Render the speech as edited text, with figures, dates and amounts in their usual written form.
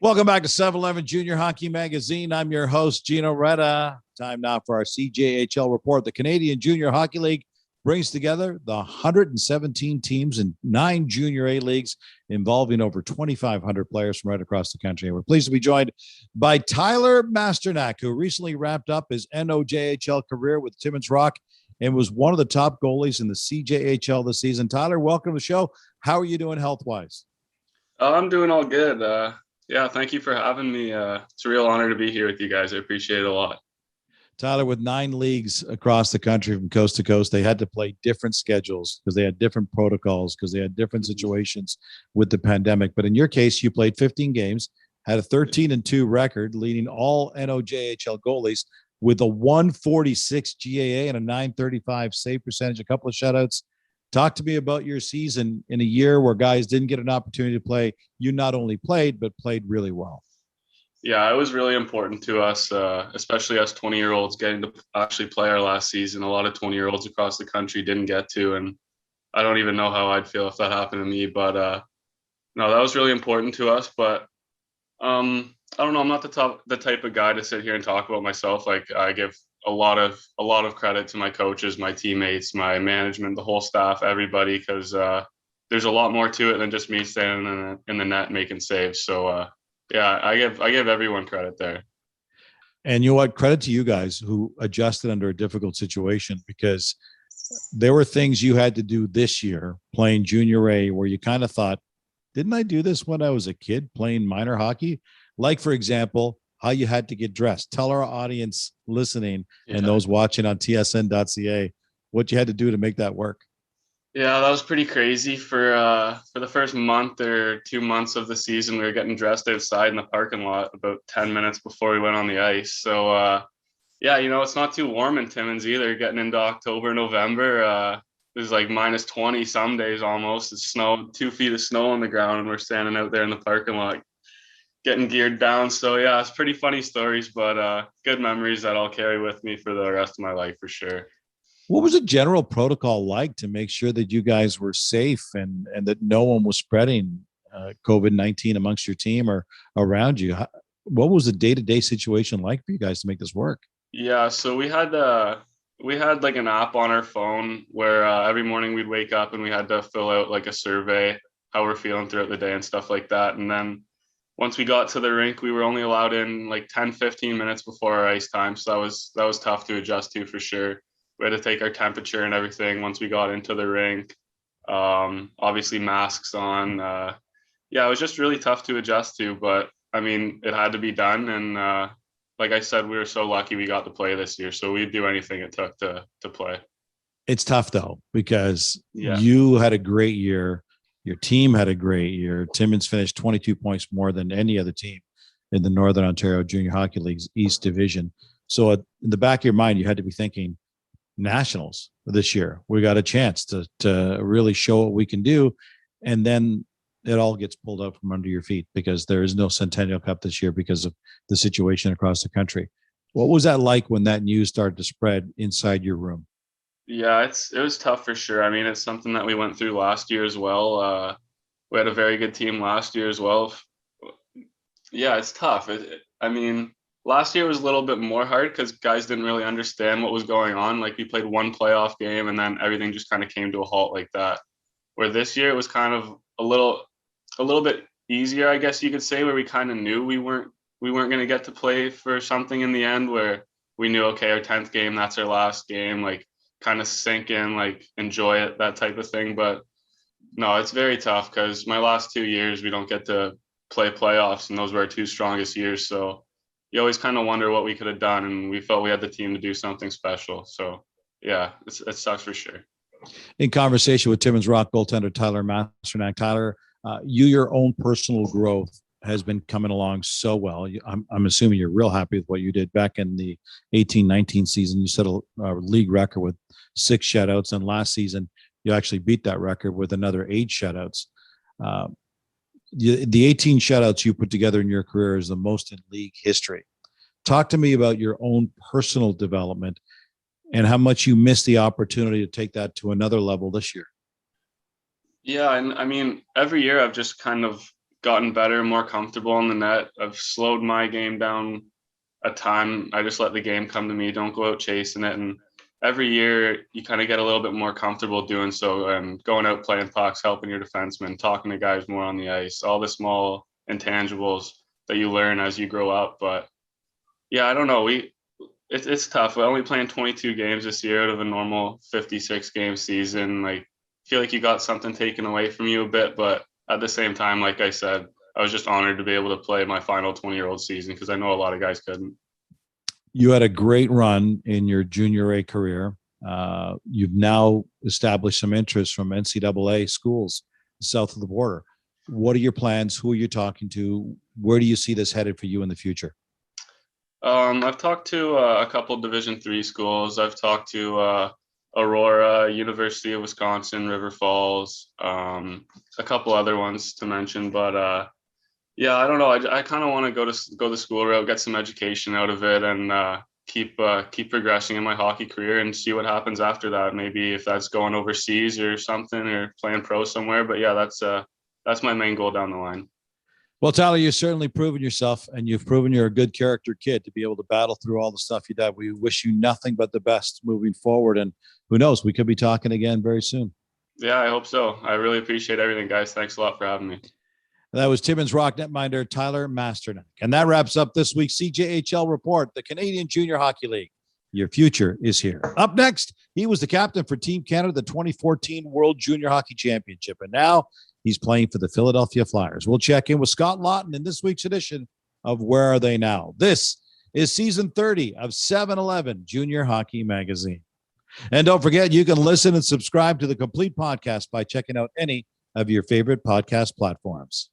Welcome back to 7-Eleven Junior Hockey Magazine. I'm your host, Gino Reda. Time now for our CJHL report. The Canadian Junior Hockey League brings together the 117 teams in 9 Junior A leagues involving over 2,500 players from right across the country. And we're pleased to be joined by Tyler Masternak, who recently wrapped up his NOJHL career with Timmins Rock and was one of the top goalies in the CJHL this season. Tyler, welcome to the show. How are you doing health-wise? I'm doing all good. Yeah, thank you for having me. It's a real honor to be here with you guys. I appreciate it a lot. Tyler, with 9 leagues across the country from coast to coast, they had to play different schedules because they had different protocols, because they had different situations with the pandemic. But in your case, you played 15 games, had a 13-2 record, leading all NOJHL goalies with a 146 GAA and a 935 save percentage, a couple of shutouts. Talk to me about your season in a year where guys didn't get an opportunity to play. You not only played, but played really well. Yeah, it was really important to us, especially us 20-year-olds getting to actually play our last season. A lot of 20-year-olds across the country didn't get to, and I don't even know how I'd feel if that happened to me. But no, that was really important to us. But I don't know. I'm not the type of guy to sit here and talk about myself. Like, I give a lot of credit to my coaches, my teammates, my management, the whole staff, everybody, because there's a lot more to it than just me standing in the net making saves. So yeah, I give everyone credit there. And you know what? Credit to you guys who adjusted under a difficult situation, because there were things you had to do this year playing Junior A where you kind of thought, didn't I do this when I was a kid playing minor hockey? Like, for example, how you had to get dressed. Tell our audience listening and those watching on tsn.ca what you had to do to make that work. Yeah, that was pretty crazy. For the first month or 2 months of the season, we were getting dressed outside in the parking lot about 10 minutes before we went on the ice. So yeah, it's not too warm in Timmins either. Getting into October, November, it was like minus 20 some days almost. It's snow, 2 feet of snow on the ground, and we're standing out there in the parking lot getting geared down. So yeah, it's pretty funny stories, but good memories that I'll carry with me for the rest of my life for sure. What was the general protocol like to make sure that you guys were safe and that no one was spreading COVID-19 amongst your team or around you? What was the day-to-day situation like for you guys to make this work? Yeah, so we had like an app on our phone where every morning we'd wake up and we had to fill out like a survey, how we're feeling throughout the day and stuff like that. And then once we got to the rink, we were only allowed in like 10, 15 minutes before our ice time. So that was tough to adjust to for sure. We had to take our temperature and everything once we got into the rink. Obviously masks on. Yeah, it was just really tough to adjust to, but I mean, it had to be done. And like I said, we were so lucky we got to play this year. So we'd do anything it took to play. It's tough though, because you had a great year. Your team had a great year. Timmins finished 22 points more than any other team in the Northern Ontario Junior Hockey League's East Division. So in the back of your mind, you had to be thinking, nationals this year, we got a chance to really show what we can do. And then it all gets pulled out from under your feet because there is no Centennial Cup this year because of the situation across the country. What was that like when that news started to spread inside your room? Yeah, it was tough for sure. I mean, it's something that we went through last year as well. We had a very good team last year as well. Yeah, it's tough. I mean, last year was a little bit more hard because guys didn't really understand what was going on. Like, we played one playoff game and then everything just kind of came to a halt like that. Where this year it was kind of a little bit easier, I guess you could say, where we kind of knew we weren't going to get to play for something in the end, where we knew, okay, our 10th game, that's our last game. Like, kind of sink in, like, enjoy it, that type of thing. But no, it's very tough because my last 2 years we don't get to play playoffs, and those were our 2 strongest years. So you always kind of wonder what we could have done, and we felt we had the team to do something special. So yeah, it sucks for sure. In conversation with Timmins Rock goaltender Tyler Masternak, Tyler, your own personal growth has been coming along so well. I'm assuming you're real happy with what you did back in the 18-19 season. You set a league record with 6 shutouts, and last season you actually beat that record with another 8 shutouts. The 18 shutouts you put together in your career is the most in league history. Talk to me about your own personal development and how much you missed the opportunity to take that to another level this year. Yeah, and I mean, every year I've just kind of gotten better, more comfortable in the net. I've slowed my game down a ton. I just let the game come to me. Don't go out chasing it. And every year you kind of get a little bit more comfortable doing so and going out playing pucks, helping your defensemen, talking to guys more on the ice, all the small intangibles that you learn as you grow up. But yeah, I don't know. It's tough. We're only playing 22 games this year out of a normal 56 game season. Like, I feel like you got something taken away from you a bit, but at the same time, like I said, I was just honored to be able to play my final 20-year-old season because I know a lot of guys couldn't. You had a great run in your junior A career. You've now established some interest from NCAA schools south of the border. What are your plans? Who are you talking to? Where do you see this headed for you in the future? I've talked to a couple Division III schools. I've talked to Aurora, University of Wisconsin, River Falls, a couple other ones to mention, but yeah, I don't know. I kind of want to go the school route, get some education out of it, and keep progressing in my hockey career and see what happens after that. Maybe if that's going overseas or something, or playing pro somewhere. But yeah, that's my main goal down the line. Well, Tyler, you've certainly proven yourself, and you've proven you're a good character kid to be able to battle through all the stuff you did. We wish you nothing but the best moving forward, and who knows, we could be talking again very soon. Yeah, I hope so. I really appreciate everything, guys. Thanks a lot for having me. That was Timmins Rock netminder Tyler Masternak. And that wraps up this week's CJHL Report, the Canadian Junior Hockey League. Your future is here. Up next, he was the captain for Team Canada, the 2014 World Junior Hockey Championship. And now he's playing for the Philadelphia Flyers. We'll check in with Scott Lawton in this week's edition of Where Are They Now? This is season 30 of 7-Eleven Junior Hockey Magazine. And don't forget, you can listen and subscribe to the complete podcast by checking out any of your favorite podcast platforms.